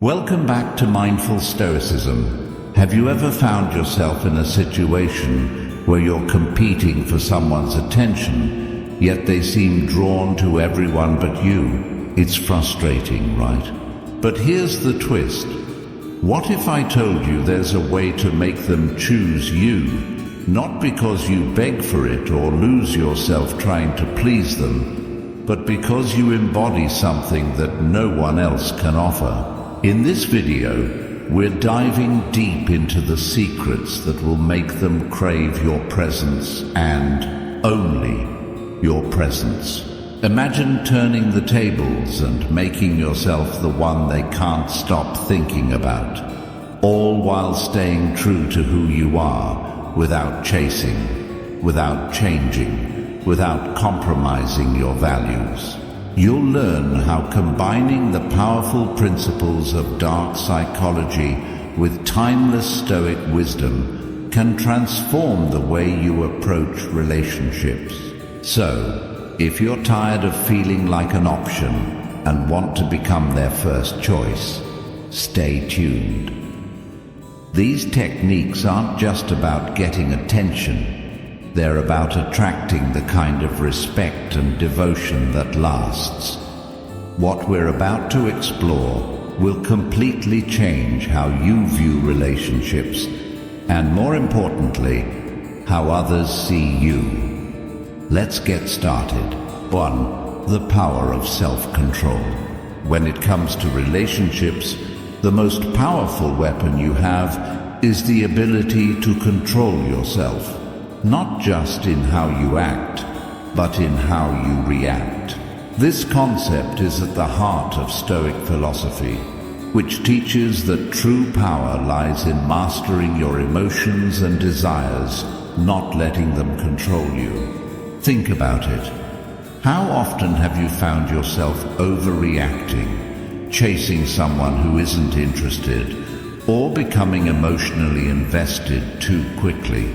Welcome back to Mindful Stoicism. Have you ever found yourself in a situation where you're competing for someone's attention, yet they seem drawn to everyone but you? It's frustrating, right? But here's the twist. What if I told you there's a way to make them choose you, not because you beg for it or lose yourself trying to please them, but because you embody something that no one else can offer? In this video, we're diving deep into the secrets that will make them crave your presence and only your presence. Imagine turning the tables and making yourself the one they can't stop thinking about, all while staying true to who you are, without chasing, without changing, without compromising your values. You'll learn how combining the powerful principles of dark psychology with timeless Stoic wisdom can transform the way you approach relationships. So, if you're tired of feeling like an option and want to become their first choice, stay tuned. These techniques aren't just about getting attention. They're about attracting the kind of respect and devotion that lasts. What we're about to explore will completely change how you view relationships and, more importantly, how others see you. Let's get started. 1. The power of self-control. When it comes to relationships, the most powerful weapon you have is the ability to control yourself. Not just in how you act, but in how you react. This concept is at the heart of Stoic philosophy, which teaches that true power lies in mastering your emotions and desires, not letting them control you. Think about it. How often have you found yourself overreacting, chasing someone who isn't interested, or becoming emotionally invested too quickly?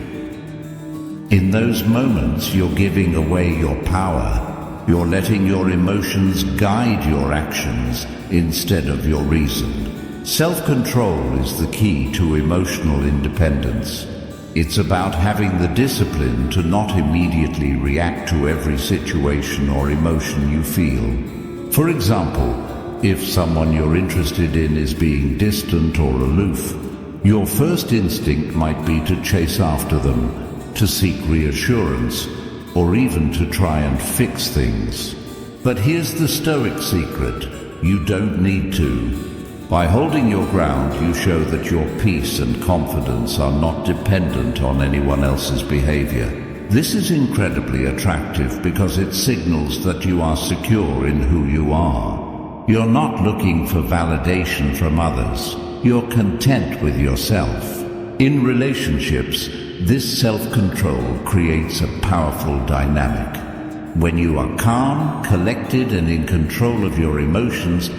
In those moments, you're giving away your power. You're letting your emotions guide your actions instead of your reason. Self-control is the key to emotional independence. It's about having the discipline to not immediately react to every situation or emotion you feel. For example, if someone you're interested in is being distant or aloof, your first instinct might be to chase after them, to seek reassurance, or even to try and fix things. But here's the Stoic secret: you don't need to. By holding your ground, you show that your peace and confidence are not dependent on anyone else's behavior. This is incredibly attractive because it signals that you are secure in who you are. You're not looking for validation from others. You're content with yourself. In relationships, this self-control creates a powerful dynamic. When you are calm, collected, and in control of your emotions,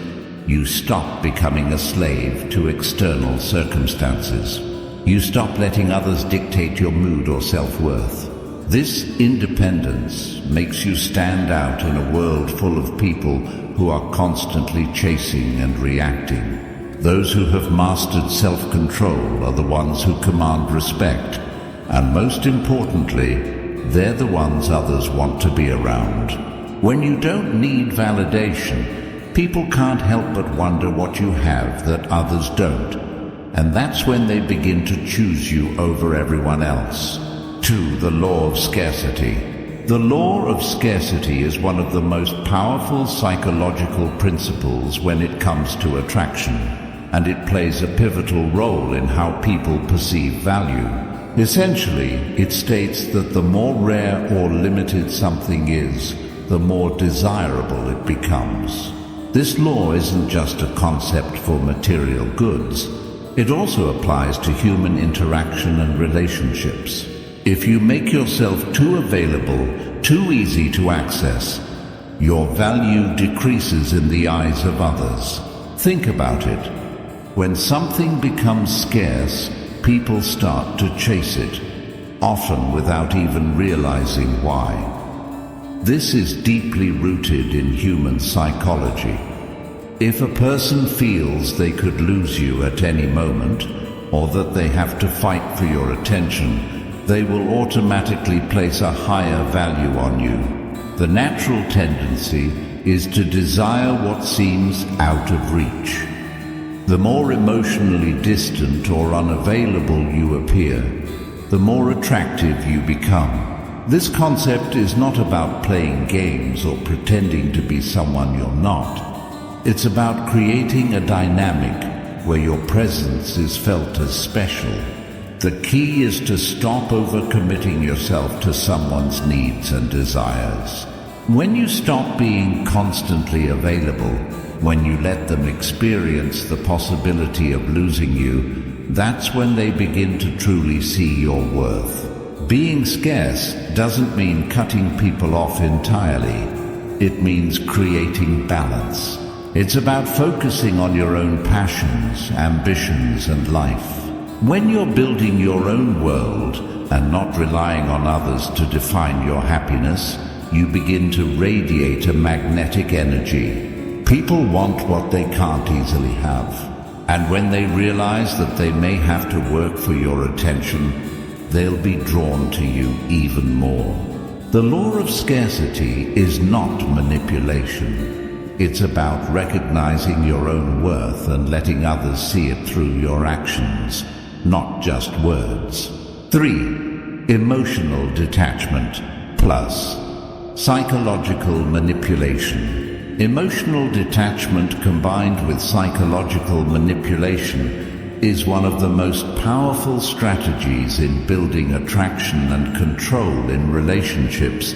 you stop becoming a slave to external circumstances. You stop letting others dictate your mood or self-worth. This independence makes you stand out in a world full of people who are constantly chasing and reacting. Those who have mastered self-control are the ones who command respect. And most importantly, they're the ones others want to be around. When you don't need validation, people can't help but wonder what you have that others don't. And that's when they begin to choose you over everyone else. 2. The law of scarcity. The law of scarcity is one of the most powerful psychological principles when it comes to attraction, and it plays a pivotal role in how people perceive value. Essentially, it states that the more rare or limited something is, the more desirable it becomes. This law isn't just a concept for material goods. It also applies to human interaction and relationships. If you make yourself too available, too easy to access, your value decreases in the eyes of others. Think about it. When something becomes scarce, people start to chase it, often without even realizing why. This is deeply rooted in human psychology. If a person feels they could lose you at any moment, or that they have to fight for your attention, they will automatically place a higher value on you. The natural tendency is to desire what seems out of reach. The more emotionally distant or unavailable you appear, the more attractive you become. This concept is not about playing games or pretending to be someone you're not. It's about creating a dynamic where your presence is felt as special. The key is to stop overcommitting yourself to someone's needs and desires. When you stop being constantly available, when you let them experience the possibility of losing you, that's when they begin to truly see your worth. Being scarce doesn't mean cutting people off entirely. It means creating balance. It's about focusing on your own passions, ambitions, and life. When you're building your own world and not relying on others to define your happiness, you begin to radiate a magnetic energy. People want what they can't easily have. And when they realize that they may have to work for your attention, they'll be drawn to you even more. The law of scarcity is not manipulation. It's about recognizing your own worth and letting others see it through your actions, not just words. 3. Emotional detachment plus psychological manipulation. Emotional detachment combined with psychological manipulation is one of the most powerful strategies in building attraction and control in relationships,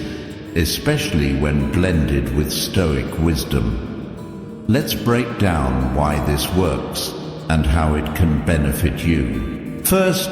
especially when blended with Stoic wisdom. Let's break down why this works and how it can benefit you. First,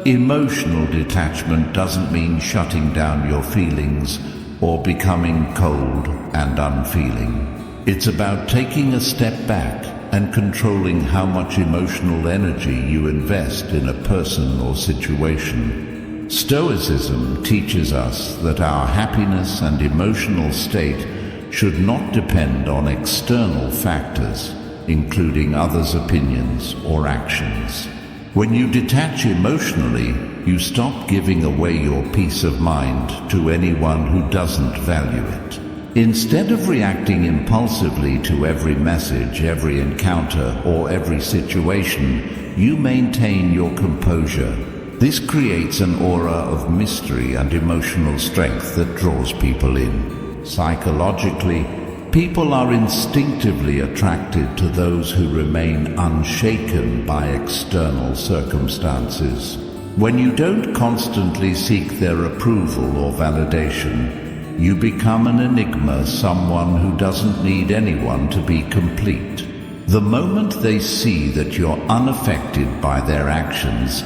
emotional detachment doesn't mean shutting down your feelings or becoming cold and unfeeling. It's about taking a step back and controlling how much emotional energy you invest in a person or situation. Stoicism teaches us that our happiness and emotional state should not depend on external factors, including others' opinions or actions. When you detach emotionally, you stop giving away your peace of mind to anyone who doesn't value it. Instead of reacting impulsively to every message, every encounter, or every situation, you maintain your composure. This creates an aura of mystery and emotional strength that draws people in. Psychologically, people are instinctively attracted to those who remain unshaken by external circumstances. When you don't constantly seek their approval or validation, you become an enigma, someone who doesn't need anyone to be complete. The moment they see that you're unaffected by their actions,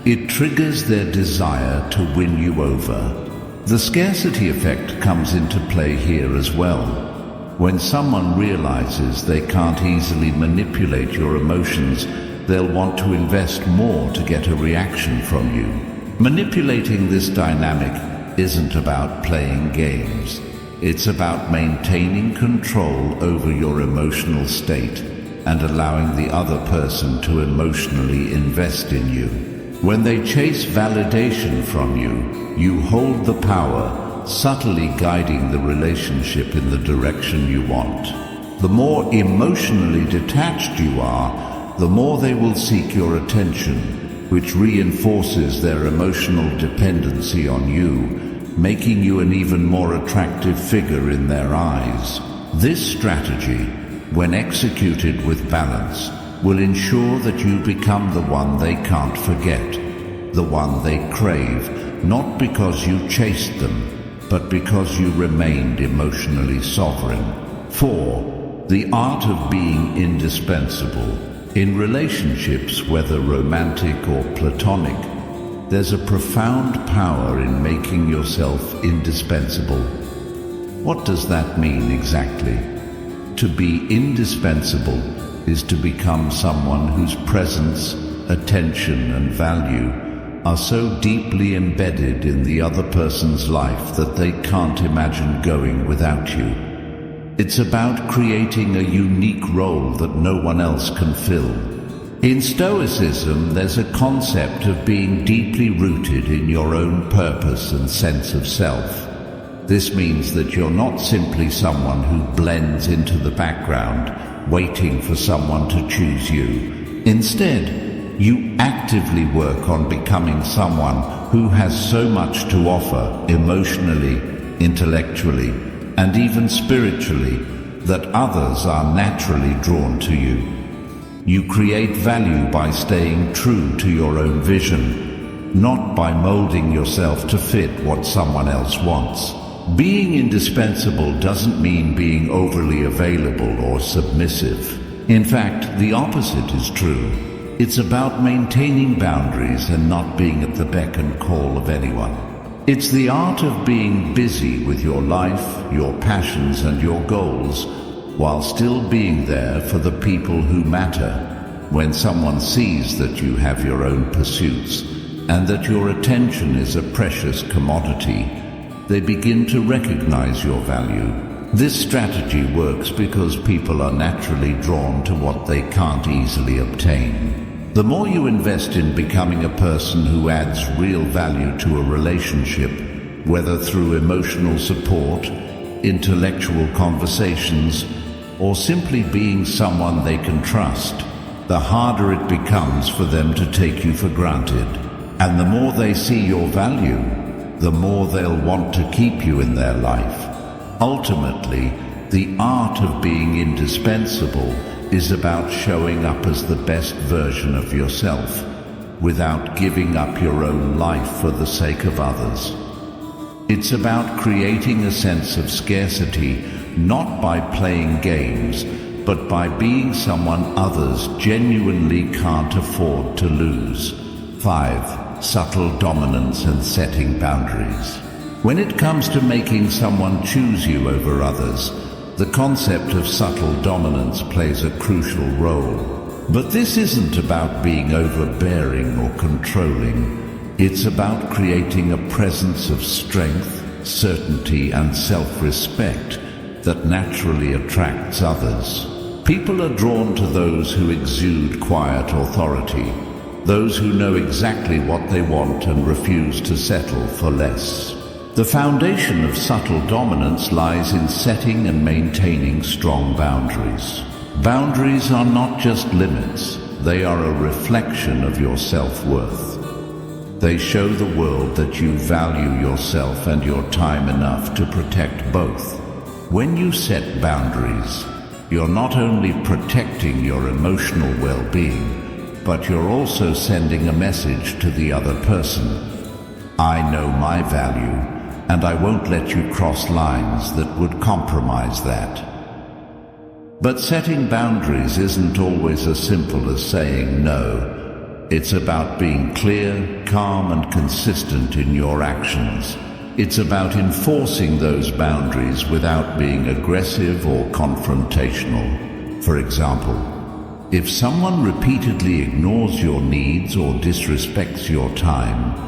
it triggers their desire to win you over. The scarcity effect comes into play here as well. When someone realizes they can't easily manipulate your emotions, they'll want to invest more to get a reaction from you. Manipulating this dynamic isn't about playing games. It's about maintaining control over your emotional state and allowing the other person to emotionally invest in you. When they chase validation from you, you hold the power, subtly guiding the relationship in the direction you want. The more emotionally detached you are, the more they will seek your attention, which reinforces their emotional dependency on you, making you an even more attractive figure in their eyes. This strategy, when executed with balance, will ensure that you become the one they can't forget, the one they crave, not because you chased them, but because you remained emotionally sovereign. 4. The art of being indispensable. In relationships, whether romantic or platonic, there's a profound power in making yourself indispensable. What does that mean exactly? To be indispensable is to become someone whose presence, attention, and value are so deeply embedded in the other person's life that they can't imagine going without you. It's about creating a unique role that no one else can fill. In Stoicism, there's a concept of being deeply rooted in your own purpose and sense of self. This means that you're not simply someone who blends into the background, waiting for someone to choose you. Instead, you actively work on becoming someone who has so much to offer emotionally, intellectually, and even spiritually that others are naturally drawn to you. You create value by staying true to your own vision, not by molding yourself to fit what someone else wants. Being indispensable doesn't mean being overly available or submissive. In fact, the opposite is true. It's about maintaining boundaries and not being at the beck and call of anyone. It's the art of being busy with your life, your passions and your goals, while still being there for the people who matter. When someone sees that you have your own pursuits and that your attention is a precious commodity, they begin to recognize your value. This strategy works because people are naturally drawn to what they can't easily obtain. The more you invest in becoming a person who adds real value to a relationship, whether through emotional support, intellectual conversations, or simply being someone they can trust, the harder it becomes for them to take you for granted. And the more they see your value, the more they'll want to keep you in their life. Ultimately, the art of being indispensable is about showing up as the best version of yourself, without giving up your own life for the sake of others. It's about creating a sense of scarcity, not by playing games, but by being someone others genuinely can't afford to lose. 5. Subtle dominance and setting boundaries. When it comes to making someone choose you over others, the concept of subtle dominance plays a crucial role. But this isn't about being overbearing or controlling. It's about creating a presence of strength, certainty, and self-respect that naturally attracts others. People are drawn to those who exude quiet authority, those who know exactly what they want and refuse to settle for less. The foundation of subtle dominance lies in setting and maintaining strong boundaries. Boundaries are not just limits, they are a reflection of your self-worth. They show the world that you value yourself and your time enough to protect both. When you set boundaries, you're not only protecting your emotional well-being, but you're also sending a message to the other person. I know my value, and I won't let you cross lines that would compromise that. But setting boundaries isn't always as simple as saying no. It's about being clear, calm, and consistent in your actions. It's about enforcing those boundaries without being aggressive or confrontational. For example, if someone repeatedly ignores your needs or disrespects your time,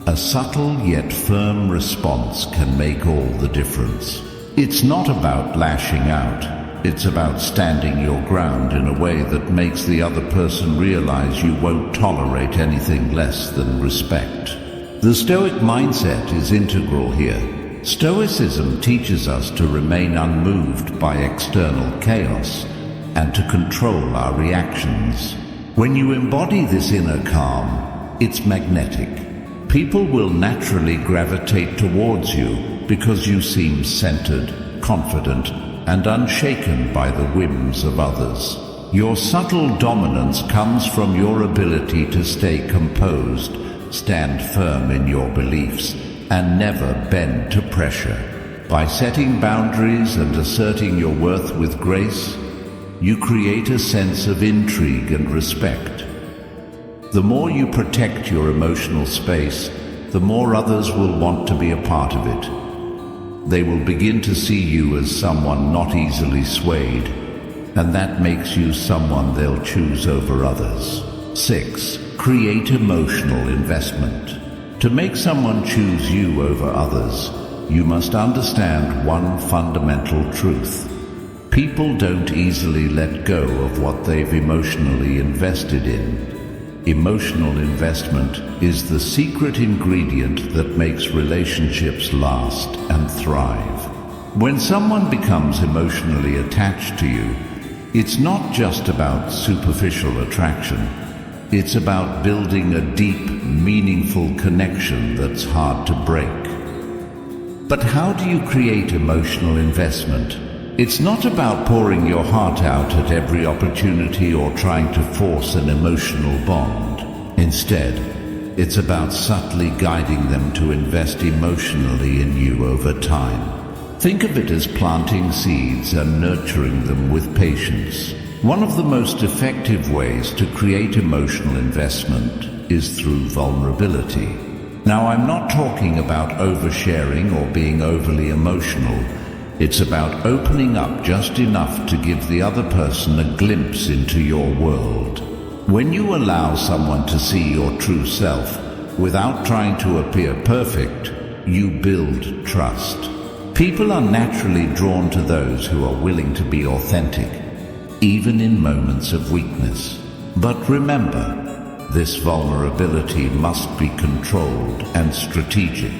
a subtle yet firm response can make all the difference. It's not about lashing out. It's about standing your ground in a way that makes the other person realize you won't tolerate anything less than respect. The Stoic mindset is integral here. Stoicism teaches us to remain unmoved by external chaos and to control our reactions. When you embody this inner calm, it's magnetic. People will naturally gravitate towards you because you seem centered, confident, and unshaken by the whims of others. Your subtle dominance comes from your ability to stay composed, stand firm in your beliefs, and never bend to pressure. By setting boundaries and asserting your worth with grace, you create a sense of intrigue and respect. The more you protect your emotional space, the more others will want to be a part of it. They will begin to see you as someone not easily swayed, and that makes you someone they'll choose over others. 6. Create emotional investment. To make someone choose you over others, you must understand one fundamental truth. People don't easily let go of what they've emotionally invested in. Emotional investment is the secret ingredient that makes relationships last and thrive. When someone becomes emotionally attached to you, it's not just about superficial attraction. It's about building a deep, meaningful connection that's hard to break. But how do you create emotional investment? It's not about pouring your heart out at every opportunity or trying to force an emotional bond. Instead, it's about subtly guiding them to invest emotionally in you over time. Think of it as planting seeds and nurturing them with patience. One of the most effective ways to create emotional investment is through vulnerability. Now, I'm not talking about oversharing or being overly emotional. It's about opening up just enough to give the other person a glimpse into your world. When you allow someone to see your true self without trying to appear perfect, you build trust. People are naturally drawn to those who are willing to be authentic, even in moments of weakness. But remember, this vulnerability must be controlled and strategic.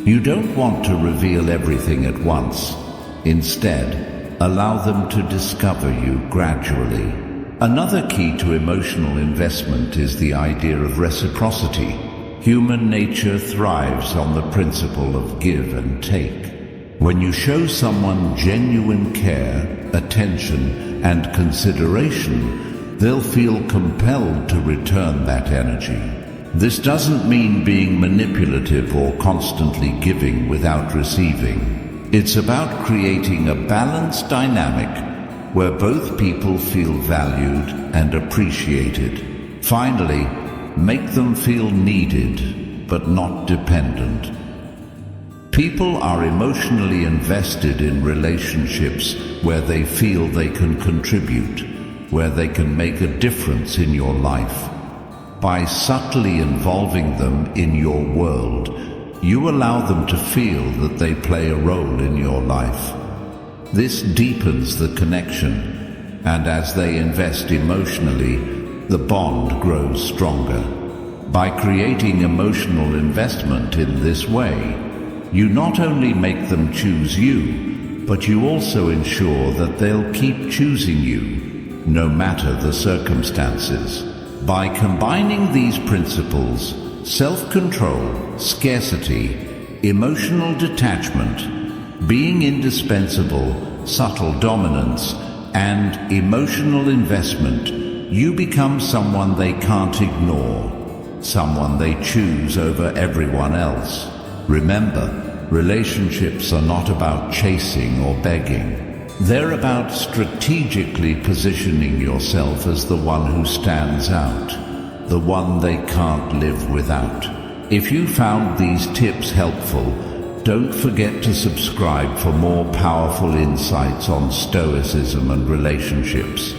You don't want to reveal everything at once. Instead, allow them to discover you gradually. Another key to emotional investment is the idea of reciprocity. Human nature thrives on the principle of give and take. When you show someone genuine care, attention, and consideration, they'll feel compelled to return that energy. This doesn't mean being manipulative or constantly giving without receiving. It's about creating a balanced dynamic where both people feel valued and appreciated. Finally, make them feel needed but not dependent. People are emotionally invested in relationships where they feel they can contribute, where they can make a difference in your life. By subtly involving them in your world, you allow them to feel that they play a role in your life. This deepens the connection, and as they invest emotionally, the bond grows stronger. By creating emotional investment in this way, you not only make them choose you, but you also ensure that they'll keep choosing you, no matter the circumstances. By combining these principles, self-control, scarcity, emotional detachment, being indispensable, subtle dominance, and emotional investment, you become someone they can't ignore, someone they choose over everyone else. Remember, relationships are not about chasing or begging. They're about strategically positioning yourself as the one who stands out, the one they can't live without. If you found these tips helpful, don't forget to subscribe for more powerful insights on Stoicism and relationships.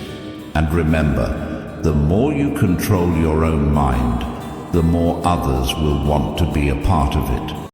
And remember, the more you control your own mind, the more others will want to be a part of it.